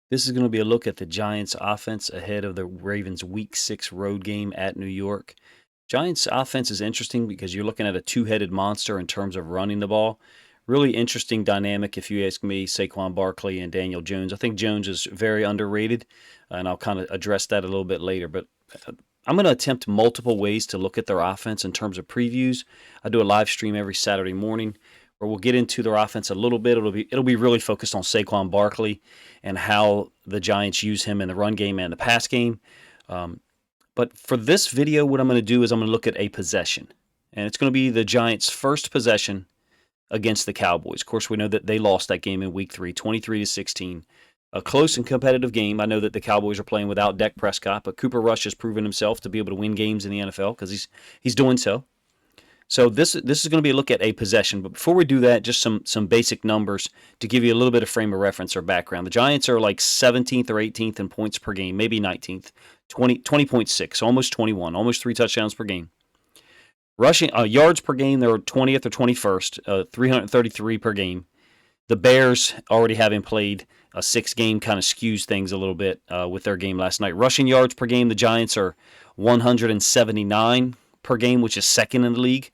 This is going to be a look at the Giants offense ahead of the Ravens Week 6 road game at New York. Giants offense is interesting because you're looking at a two-headed monster in terms of running the ball. Really interesting dynamic, if you ask me, Saquon Barkley and Daniel Jones. I think Jones is very underrated, and I'll kind of address that a little bit later. But I'm going to attempt multiple ways to look at their offense in terms of previews. I do a live stream every Saturday morning where we'll get into their offense a little bit. It'll be really focused on Saquon Barkley and how the Giants use him in the run game and the pass game. But for this video, what I'm going to do is I'm going to look at a possession. And it's going to be the Giants' first possession against the Cowboys. Of course, we know that they lost that game in Week 3, 23-16. A close and competitive game. I know that the Cowboys are playing without Dak Prescott, but Cooper Rush has proven himself to be able to win games in the NFL because he's doing so. So this is going to be a look at a possession. But before we do that, just some basic numbers to give you a little bit of frame of reference or background. The Giants are like 17th or 18th in points per game, maybe 19th, 20.6, almost 21, almost 3 touchdowns per game. Rushing yards per game, they're 20th or 21st, 333 per game. The Bears, already having played a 6-game, kind of skews things a little bit with their game last night. Rushing yards per game, the Giants are 179 per game, which is second in the league,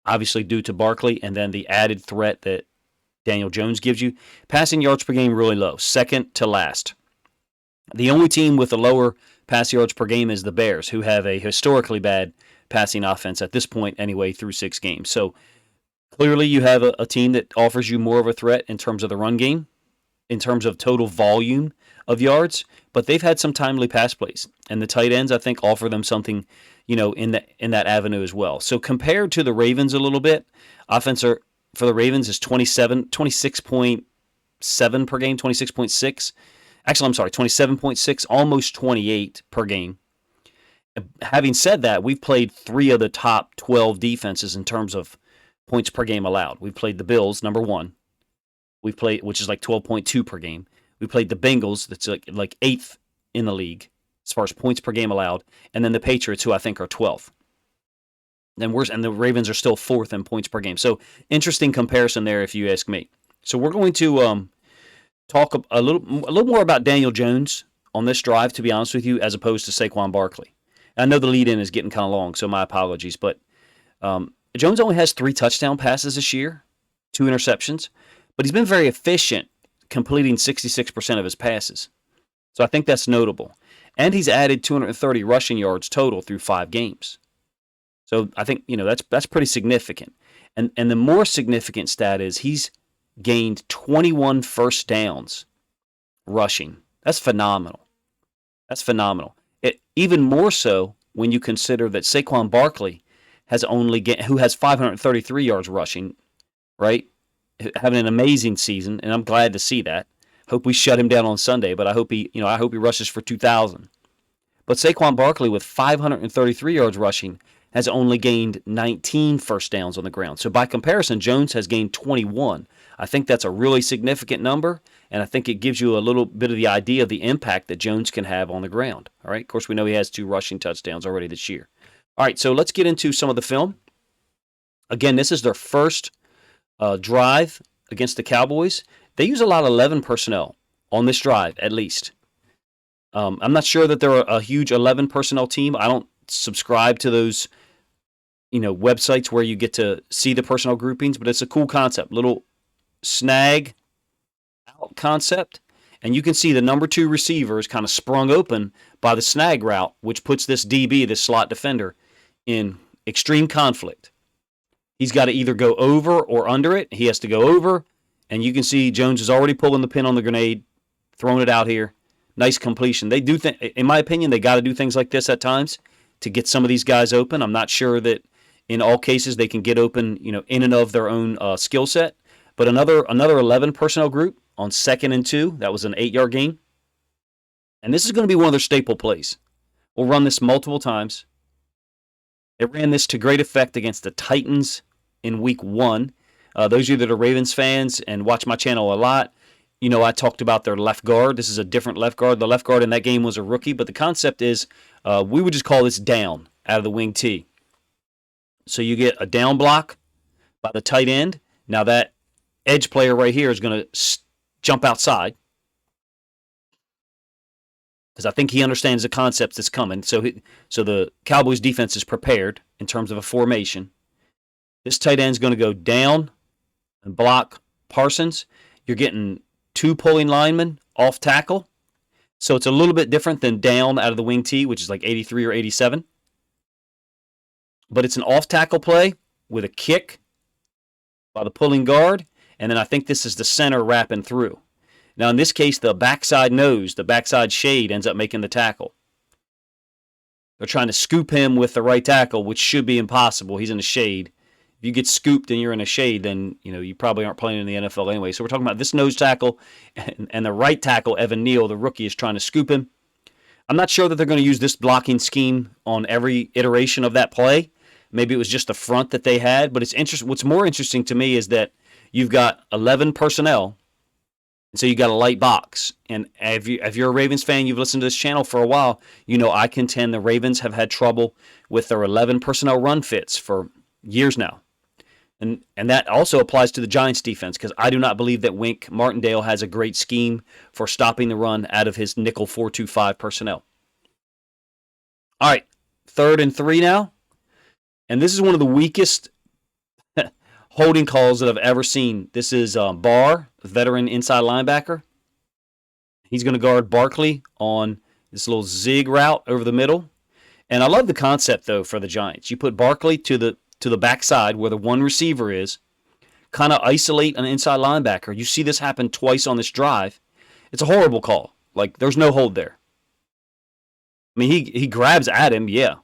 obviously due to Barkley, and then the added threat that Daniel Jones gives you. Passing yards per game, really low, second to last. The only team with a lower pass yards per game is the Bears, who have a historically bad passing offense at this point anyway through 6 games. So clearly you have a team that offers you more of a threat in terms of the run game, in terms of total volume of yards, but they've had some timely pass plays. And the tight ends, I think, offer them something, in that avenue as well. So compared to the Ravens a little bit, offense for the Ravens is 26.7 per game, 26.6. Actually, I'm sorry, 27.6, almost 28 per game. Having said that, we've played 3 of the top 12 defenses in terms of points per game allowed. We've played the Bills, number 1. We've played, which is like 12.2 per game. We played the Bengals, that's like 8th in the league as far as points per game allowed, and then the Patriots, who I think are 12th. And the Ravens are still 4th in points per game. So interesting comparison there, if you ask me. So we're going to talk a little more about Daniel Jones on this drive, to be honest with you, as opposed to Saquon Barkley. I know the lead-in is getting kind of long, so my apologies, but Jones only has 3 touchdown passes this year, 2 interceptions, but he's been very efficient, completing 66% of his passes. So I think that's notable. And he's added 230 rushing yards total through 5 games. So I think, that's pretty significant. And the more significant stat is he's gained 21 first downs rushing. That's phenomenal. That's phenomenal. Even more so when you consider that Saquon Barkley who has 533 yards rushing, right? Having an amazing season, and I'm glad to see that. Hope we shut him down on Sunday, but I hope he rushes for 2,000. But Saquon Barkley with 533 yards rushing has only gained 19 first downs on the ground. So by comparison, Jones has gained 21. I think that's a really significant number, and I think it gives you a little bit of the idea of the impact that Jones can have on the ground. All right. Of course, we know he has 2 rushing touchdowns already this year. All right, so let's get into some of the film. Again, this is their first drive against the Cowboys. They use a lot of 11 personnel on this drive, at least. I'm not sure that they're a huge 11 personnel team. I don't subscribe to those, websites where you get to see the personnel groupings, but it's a cool concept. Little snag out concept. And you can see the number 2 receiver is kind of sprung open by the snag route, which puts this DB, this slot defender, in extreme conflict. He's got to either go over or under it. He has to go over, and you can see Jones is already pulling the pin on the grenade, throwing it out here. Nice completion. They do in my opinion, they got to do things like this at times to get some of these guys open. I'm not sure that in all cases they can get open, in and of their own skill set. But another 11 personnel group on 2nd and 2. That was an 8-yard gain. And this is going to be one of their staple plays. We'll run this multiple times. They ran this to great effect against the Titans in Week 1. Those of you that are Ravens fans and watch my channel a lot, I talked about their left guard. This is a different left guard. The left guard in that game was a rookie, but the concept is we would just call this down out of the wing T. So you get a down block by the tight end. Now that edge player right here is going to jump outside. because I think he understands the concepts that's coming. So the Cowboys defense is prepared in terms of a formation. This tight end is going to go down and block Parsons. You're getting two pulling linemen off tackle. So it's a little bit different than down out of the wing T, which is like 83 or 87. But it's an off tackle play with a kick by the pulling guard. And then I think this is the center wrapping through. Now, in this case, the backside nose, the backside shade ends up making the tackle. They're trying to scoop him with the right tackle, which should be impossible. He's in the shade. If you get scooped and you're in a shade, then you probably aren't playing in the NFL anyway. So we're talking about this nose tackle and the right tackle, Evan Neal, the rookie, is trying to scoop him. I'm not sure that they're going to use this blocking scheme on every iteration of that play. Maybe it was just the front that they had, but it's interesting. What's more interesting to me is that you've got 11 personnel, and so you got a light box. And if you're a Ravens fan, you've listened to this channel for a while, I contend the Ravens have had trouble with their 11 personnel run fits for years now. And that also applies to the Giants defense, because I do not believe that Wink Martindale has a great scheme for stopping the run out of his nickel 4-2-5 personnel. All right, 3rd and 3 now. And this is one of the weakest holding calls that I've ever seen. This is Barr, veteran inside linebacker. He's going to guard Barkley on this little zig route over the middle. And I love the concept, though, for the Giants. You put Barkley to the backside where the one receiver is, kind of isolate an inside linebacker. You see this happen twice on this drive. It's a horrible call. Like, there's no hold there. I mean, he grabs at him, yeah.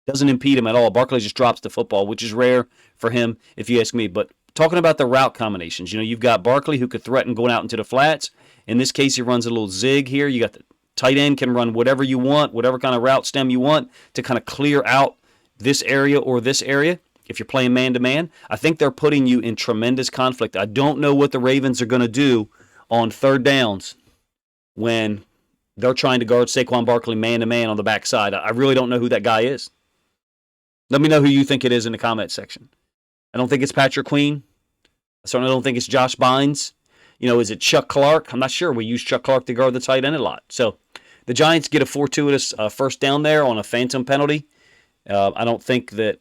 Doesn't impede him at all. Barkley just drops the football, which is rare for him, if you ask me. But talking about the route combinations, you've got Barkley who could threaten going out into the flats. In this case, he runs a little zig here. You got the tight end can run whatever you want, whatever kind of route stem you want to kind of clear out this area or this area. If you're playing man-to-man, I think they're putting you in tremendous conflict. I don't know what the Ravens are going to do on 3rd downs when they're trying to guard Saquon Barkley man-to-man on the backside. I really don't know who that guy is. Let me know who you think it is in the comment section. I don't think it's Patrick Queen. I certainly don't think it's Josh Bynes. Is it Chuck Clark? I'm not sure. We use Chuck Clark to guard the tight end a lot. So the Giants get a fortuitous first down there on a phantom penalty. I don't think that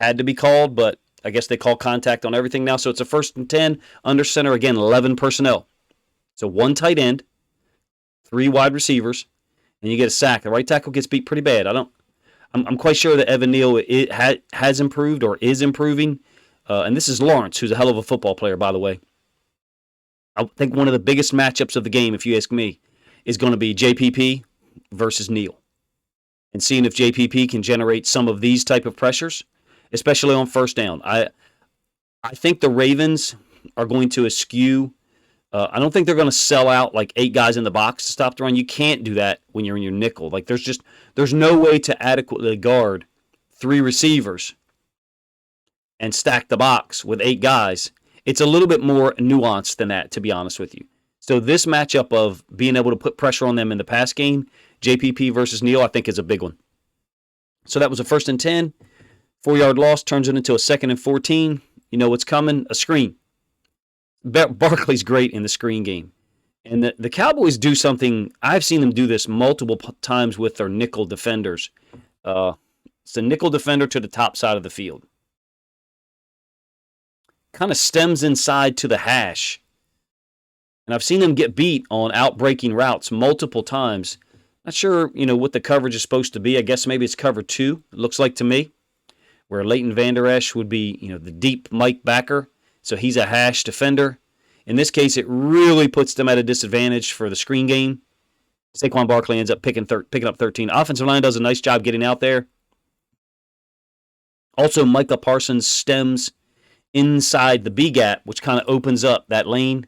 had to be called, but I guess they call contact on everything now. So it's a 1st and 10, under center, again, 11 personnel. So 1 tight end, 3 wide receivers, and you get a sack. The right tackle gets beat pretty bad. I'm quite sure that Evan Neal has improved or is improving. And this is Lawrence, who's a hell of a football player, by the way. I think one of the biggest matchups of the game, if you ask me, is going to be JPP versus Neal. And seeing if JPP can generate some of these type of pressures, especially on 1st down. I think the Ravens are going to eschew. I don't think they're going to sell out like 8 guys in the box to stop the run. You can't do that when you're in your nickel. Like there's no way to adequately guard 3 receivers and stack the box with 8 guys. It's a little bit more nuanced than that, to be honest with you. So this matchup of being able to put pressure on them in the pass game, JPP versus Neal, I think is a big one. So that was a 1st and 10. 4-yard loss turns it into a 2nd and 14. You know what's coming? A screen. Barkley's great in the screen game. And the Cowboys do something, I've seen them do this multiple times with their nickel defenders. It's a nickel defender to the top side of the field. Kind of stems inside to the hash. And I've seen them get beat on outbreaking routes multiple times. Not sure, what the coverage is supposed to be. I guess maybe it's cover 2, it looks like to me, where Leighton Vander Esch would be, the deep Mike backer. So he's a hash defender. In this case, it really puts them at a disadvantage for the screen game. Saquon Barkley ends up picking up 13. Offensive line does a nice job getting out there. Also, Micah Parsons stems inside the B-gap, which kind of opens up that lane.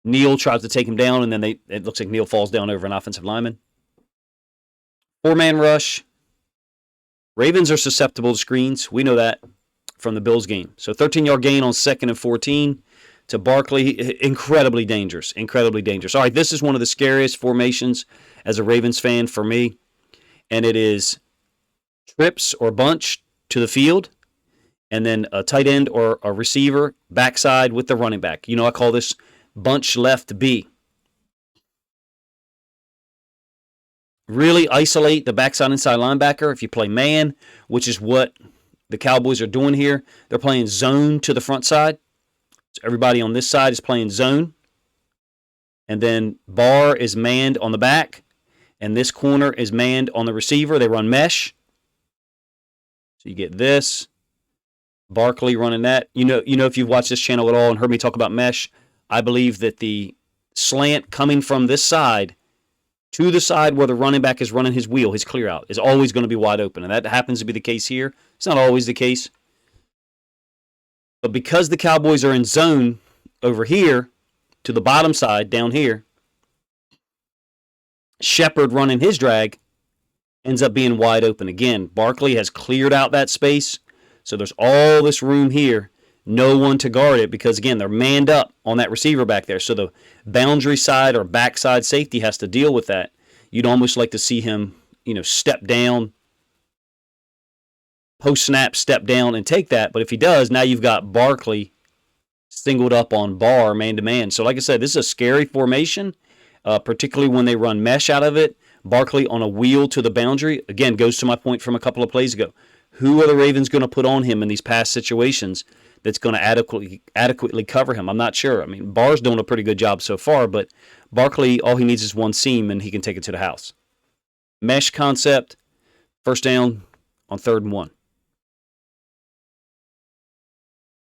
Neal tries to take him down, and then it looks like Neal falls down over an offensive lineman. 4-man rush. Ravens are susceptible to screens. We know that from the Bills game. So 13-yard gain on 2nd and 14 to Barkley. Incredibly dangerous. Incredibly dangerous. All right, this is one of the scariest formations as a Ravens fan for me. And it is trips or bunch to the field, and then a tight end or a receiver backside with the running back. I call this bunch left B. really isolate the backside inside linebacker. If you play man, which is what the Cowboys are doing here, they're playing zone to the front side. So everybody on this side is playing zone. And then Barr is manned on the back. And this corner is manned on the receiver. They run mesh. So you get this. Barkley running that. You know, if you've watched this channel at all and heard me talk about mesh, I believe that the slant coming from this side to the side where the running back is running his wheel, his clear out, is always going to be wide open. And that happens to be the case here. It's not always the case. But because the Cowboys are in zone over here to the bottom side down here, Shepard running his drag ends up being wide open. Again, Barkley has cleared out that space. So there's all this room here. No one to guard it because, again, they're manned up on that receiver back there. So the boundary side or backside safety has to deal with that. You'd almost like to see him, step down, post-snap, step down, and take that. But if he does, now you've got Barkley singled up on Barr man-to-man. So like I said, this is a scary formation, particularly when they run mesh out of it. Barkley on a wheel to the boundary. Again, goes to my point from a couple of plays ago. Who are the Ravens going to put on him in these past situations that's going to adequately cover him? I'm not sure. I mean, Barr's doing a pretty good job so far, but Barkley, all he needs is one seam, and he can take it to the house. Mesh concept, first down on 3rd and 1.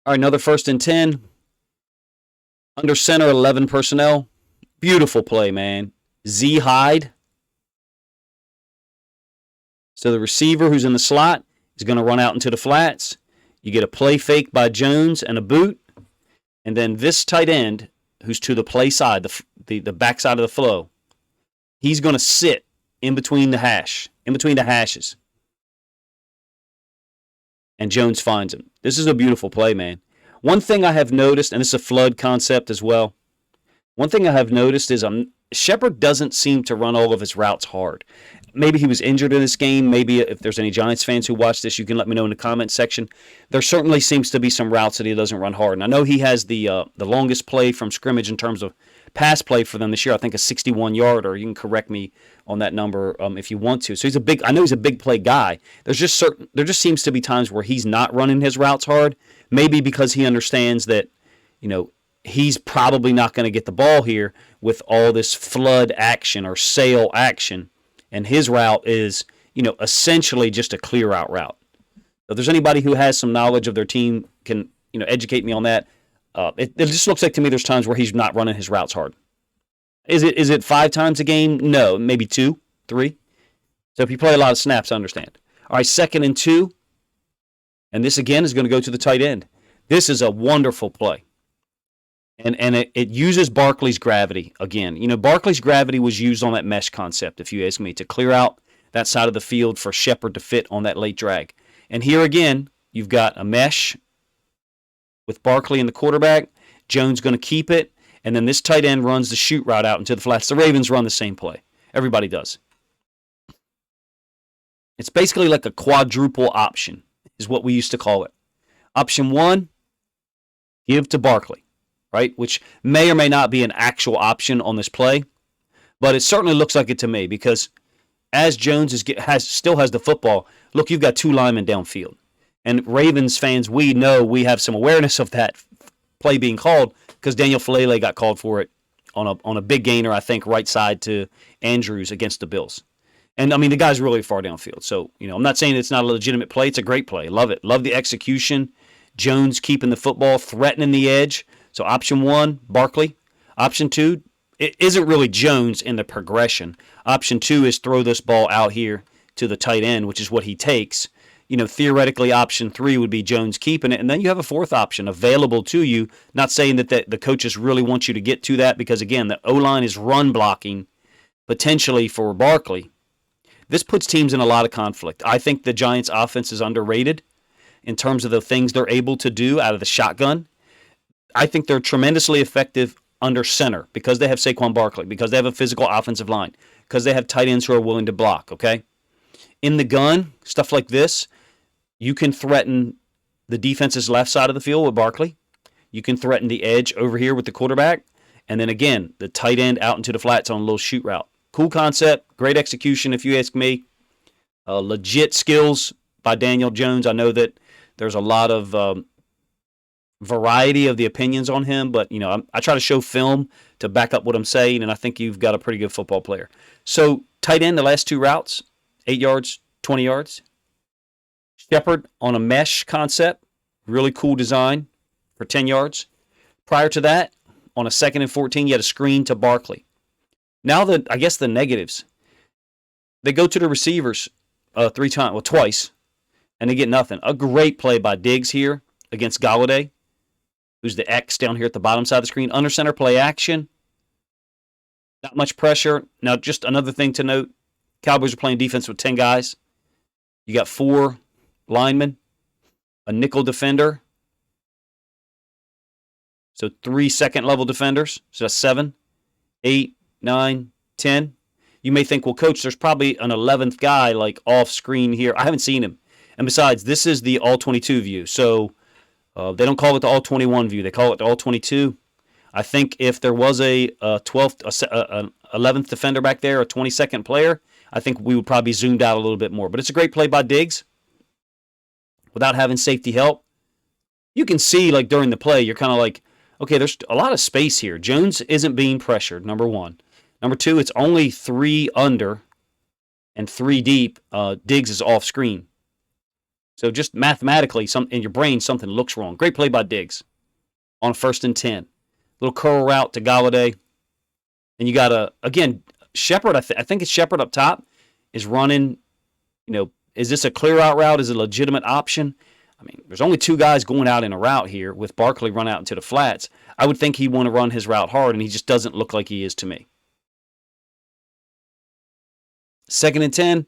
All right, another 1st and 10. Under center, 11 personnel. Beautiful play, man. Z hide. So the receiver who's in the slot is going to run out into the flats. You get a play fake by Jones and a boot. And then this tight end, who's to the play side, the back side of the flow, he's going to sit in between the hashes. And Jones finds him. This is a beautiful play, man. One thing I have noticed, and this is a flood concept as well, one thing I have noticed is Shepard doesn't seem to run all of his routes hard. Maybe he was injured in this game. Maybe if there's any Giants fans who watch this, you can let me know in the comments section. There certainly seems to be some routes that he doesn't run hard. And I know he has the longest play from scrimmage in terms of pass play for them this year. I think a 61-yarder. You can correct me on that number if you want to. So I know he's a big play guy. There just seems to be times where he's not running his routes hard. Maybe because he understands that, he's probably not going to get the ball here with all this flood action or sail action. And his route is, essentially just a clear out route. If there's anybody who has some knowledge of their team can, educate me on that. It just looks like to me there's times where he's not running his routes hard. Is it 5 times a game? No, maybe 2, 3. So if you play a lot of snaps, I understand. All right, 2nd and 2. And this again is going to go to the tight end. This is a wonderful play. And it uses Barkley's gravity again. Barkley's gravity was used on that mesh concept, if you ask me, to clear out that side of the field for Shepard to fit on that late drag. And here again, you've got a mesh with Barkley and the quarterback. Jones going to keep it. And then this tight end runs the shoot route out into the flats. The Ravens run the same play. Everybody does. It's basically like a quadruple option is what we used to call it. Option 1, give to Barkley. Right, which may or may not be an actual option on this play, but it certainly looks like it to me because as Jones still has the football, look, you've got 2 linemen downfield. And Ravens fans, we know we have some awareness of that play being called because Daniel Falele got called for it on a big gainer, I think, right side to Andrews against the Bills. And, I mean, the guy's really far downfield. So, I'm not saying it's not a legitimate play. It's a great play. Love it. Love the execution. Jones keeping the football, threatening the edge. So option 1, Barkley. Option 2, it isn't really Jones in the progression. Option 2 is throw this ball out here to the tight end, which is what he takes. Theoretically, option 3 would be Jones keeping it. And then you have a 4th option available to you. Not saying that the coaches really want you to get to that because, again, the O-line is run blocking potentially for Barkley. This puts teams in a lot of conflict. I think the Giants' offense is underrated in terms of the things they're able to do out of the shotgun. I think they're tremendously effective under center because they have Saquon Barkley, because they have a physical offensive line, because they have tight ends who are willing to block, okay? In the gun, stuff like this, you can threaten the defense's left side of the field with Barkley. You can threaten the edge over here with the quarterback. And then again, the tight end out into the flats on a little shoot route. Cool concept, great execution, if you ask me. Legit skills by Daniel Jones. I know that there's a lot of variety of the opinions on him, but I try to show film to back up what I'm saying, and I think you've got a pretty good football player. So tight end, the last two routes, 8 yards, 20 yards. Shepard on a mesh concept, really cool design for 10 yards. Prior to that, on a 2nd and 14, you had a screen to Barkley. Now I guess the negatives. They go to the receivers twice, and they get nothing. A great play by Diggs here against Galladay, who's the X down here at the bottom side of the screen. Under center play action. Not much pressure. Now, just another thing to note, Cowboys are playing defense with 10 guys. You got 4 linemen, a nickel defender, so 3 second-level defenders. So that's 7, 8, 9, 10. You may think, well, Coach, there's probably an 11th guy like off screen here. I haven't seen him. And besides, this is the all-22 view. So they don't call it the all-21 view. They call it the all-22. I think if there was a 11th defender back there, a 22nd player, I think we would probably zoomed out a little bit more. But it's a great play by Diggs without having safety help. You can see, like, during the play, you're kind of like, okay, there's a lot of space here. Jones isn't being pressured, number one. Number two, it's only 3 under and 3 deep. Diggs is off screen. So just mathematically, in your brain, something looks wrong. Great play by Diggs on 1st and 10. Little curl route to Galladay. And you got again, Shepard, I think it's Shepard up top, is running, is this a clear out route? Is it a legitimate option? I mean, there's only 2 guys going out in a route here with Barkley run out into the flats. I would think he'd want to run his route hard, and he just doesn't look like he is to me. 2nd and 10.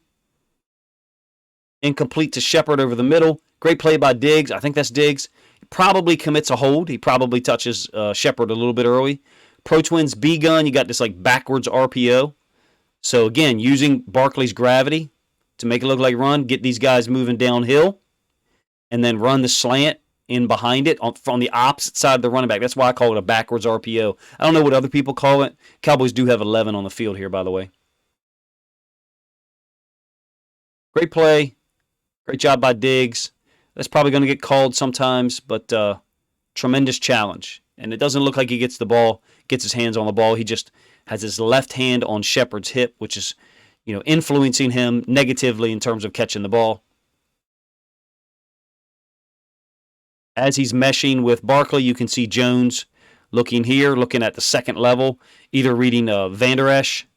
Incomplete to Shepard over the middle. Great play by Diggs. I think that's Diggs. He probably commits a hold. He probably touches Shepard a little bit early. Pro Twins B gun. You got this like backwards RPO. So again, using Barkley's gravity to make it look like run, get these guys moving downhill, and then run the slant in behind it from the opposite side of the running back. That's why I call it a backwards RPO. I don't know what other people call it. Cowboys do have 11 on the field here, by the way. Great play. Great job by Diggs. That's probably going to get called sometimes, but tremendous challenge. And it doesn't look like he gets his hands on the ball. He just has his left hand on Shepard's hip, which is, influencing him negatively in terms of catching the ball. As he's meshing with Barkley, you can see Jones looking here, looking at the second level, either reading Van Der Esch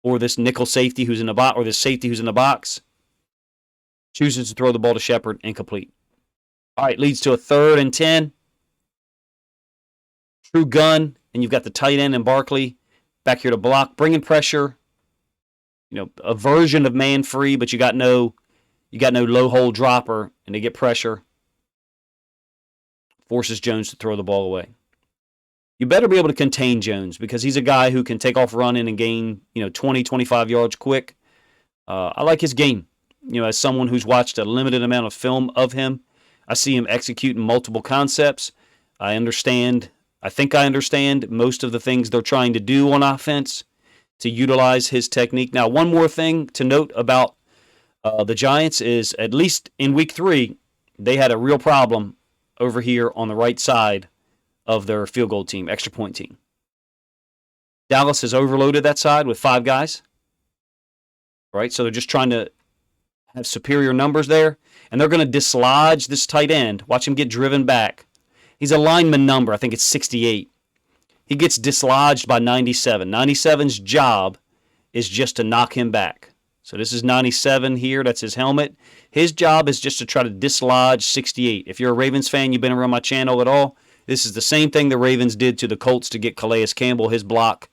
or this nickel safety who's in the box, or this safety who's in the box. Chooses to throw the ball to Shepard, incomplete. All right, leads to a 3rd and 10. True gun, and you've got the tight end and Barkley back here to block, bringing pressure. A version of man free, but you got no low hole dropper, and they get pressure. Forces Jones to throw the ball away. You better be able to contain Jones because he's a guy who can take off running and gain 20, 25 yards quick. I like his game. As someone who's watched a limited amount of film of him, I see him executing multiple concepts. I think I understand most of the things they're trying to do on offense to utilize his technique. Now, one more thing to note about the Giants is, at least in week 3, they had a real problem over here on the right side of their field goal team, extra point team. Dallas has overloaded that side with 5 guys. Right? So they're just trying to have superior numbers there, and they're going to dislodge this tight end. Watch him get driven back. He's a lineman number. I think it's 68. He gets dislodged by 97. 97's job is just to knock him back. So this is 97 here. That's his helmet. His job is just to try to dislodge 68. If you're a Ravens fan, you've been around my channel at all, this is the same thing the Ravens did to the Colts to get Calais Campbell, his block,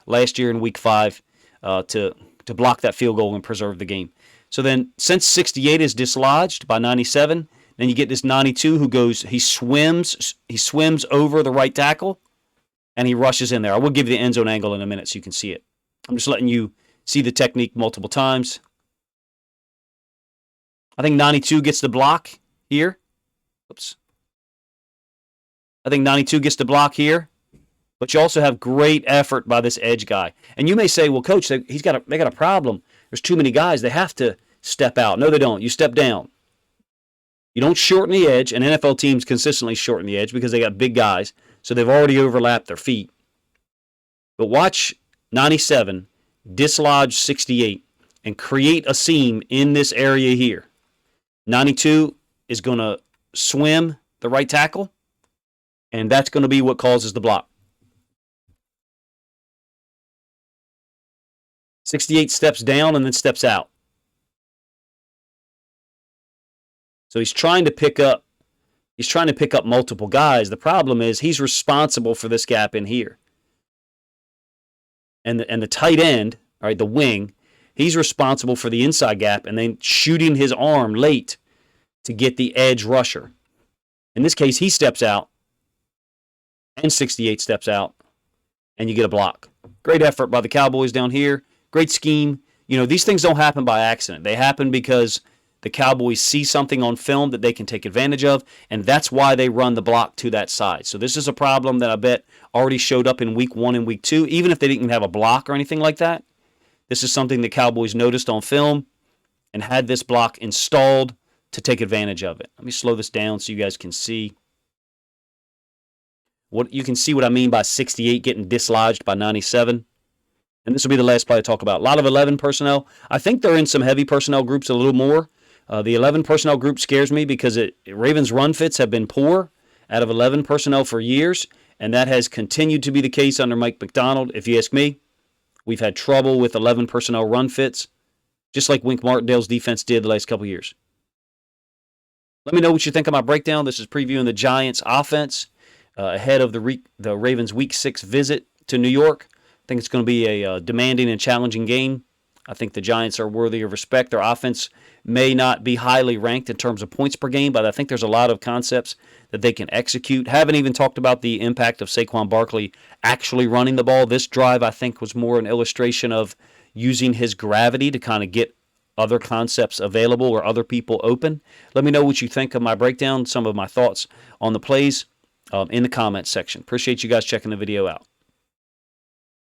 last year in week 5 to block that field goal and preserve the game. So then, since 68 is dislodged by 97, then you get this 92 who goes, he swims over the right tackle, and he rushes in there. I will give you the end zone angle in a minute so you can see it. I'm just letting you see the technique multiple times. I think 92 gets the block here. Oops. I think 92 gets the block here, But you also have great effort by this edge guy. And you may say, well, coach, they got a problem. There's too many guys. They have to step out. No, they don't. You step down. You don't shorten the edge, and NFL teams consistently shorten the edge because they got big guys, so they've already overlapped their feet. But watch 97 dislodge 68 and create a seam in this area here. 92 is going to swim the right tackle, and that's going to be what causes the block. 68 steps down and then steps out. So he's trying to pick up multiple guys. The problem is he's responsible for this gap in here. And the tight end, all right, the wing, he's responsible for the inside gap and then shooting his arm late to get the edge rusher. In this case, he steps out and 68 steps out and you get a block. Great effort by the Cowboys down here. Great scheme. You know, these things don't happen by accident. They happen because the Cowboys see something on film that they can take advantage of, and that's why they run the block to that side. So this is a problem that I bet already showed up in week 1 and week 2, even if they didn't have a block or anything like that. This is something the Cowboys noticed on film and had this block installed to take advantage of it. Let me slow this down so you guys can see. You can see what I mean by 68 getting dislodged by 97. And this will be the last play I talk about. A lot of 11 personnel. I think they're in some heavy personnel groups a little more. The 11 personnel group scares me because Ravens' run fits have been poor out of 11 personnel for years, and that has continued to be the case under Mike Macdonald. If you ask me, we've had trouble with 11 personnel run fits, just like Wink Martindale's defense did the last couple years. Let me know what you think of my breakdown. This is previewing the Giants' offense ahead of the Ravens' Week 6 visit to New York. I think it's going to be a demanding and challenging game. I think the Giants are worthy of respect. Their offense may not be highly ranked in terms of points per game, but I think there's a lot of concepts that they can execute. Haven't even talked about the impact of Saquon Barkley actually running the ball. This drive, I think, was more an illustration of using his gravity to kind of get other concepts available or other people open. Let me know what you think of my breakdown, some of my thoughts on the plays in the comments section. Appreciate you guys checking the video out.